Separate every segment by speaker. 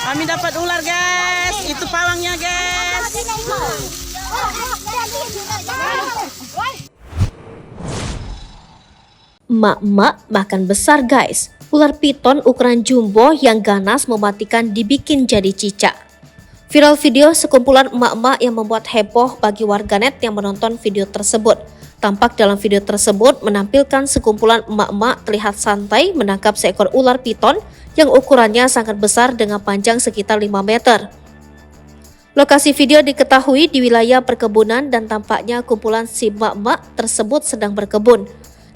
Speaker 1: Kami dapat ular, guys. Itu pawangnya, guys.
Speaker 2: Emak-emak makan besar, guys. Ular piton ukuran jumbo yang ganas mematikan dibikin jadi cicak. Viral video sekumpulan emak-emak yang membuat heboh bagi warganet yang menonton video tersebut. Tampak dalam video tersebut menampilkan sekumpulan emak-emak terlihat santai menangkap seekor ular piton yang ukurannya sangat besar dengan panjang sekitar 5 meter. Lokasi video diketahui di wilayah perkebunan dan tampaknya kumpulan si emak-emak tersebut sedang berkebun.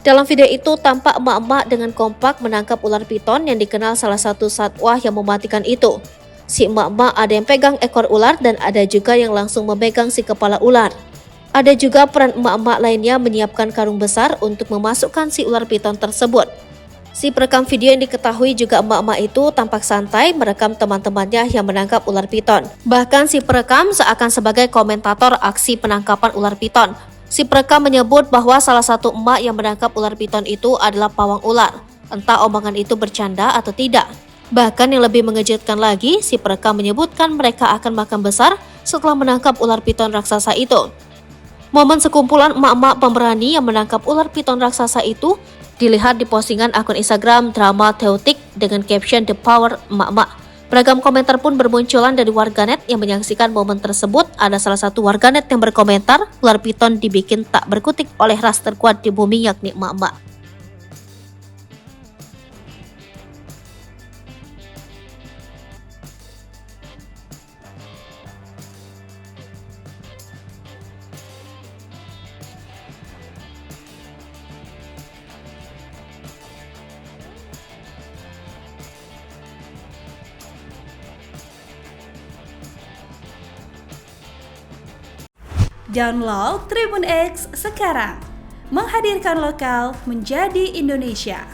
Speaker 2: Dalam video itu tampak emak-emak dengan kompak menangkap ular piton yang dikenal salah satu satwa yang mematikan itu. Si emak-emak ada yang pegang ekor ular dan ada juga yang langsung memegang si kepala ular. Ada juga peran emak-emak lainnya menyiapkan karung besar untuk memasukkan si ular piton tersebut. Si perekam video yang diketahui juga emak-emak itu tampak santai merekam teman-temannya yang menangkap ular piton. Bahkan si perekam seakan sebagai komentator aksi penangkapan ular piton. Si perekam menyebut bahwa salah satu emak yang menangkap ular piton itu adalah pawang ular. Entah omongan itu bercanda atau tidak. Bahkan yang lebih mengejutkan lagi, si perekam menyebutkan mereka akan makan besar setelah menangkap ular piton raksasa itu. Momen sekumpulan emak-emak pemberani yang menangkap ular piton raksasa itu dilihat di postingan akun Instagram Drama Theotik dengan caption The Power Emak-emak. Beragam komentar pun bermunculan dari warganet yang menyaksikan momen tersebut. Ada salah satu warganet yang berkomentar, ular piton dibikin tak berkutik oleh ras terkuat di bumi yakni emak-emak.
Speaker 3: Download Tribun X sekarang, menghadirkan lokal menjadi Indonesia.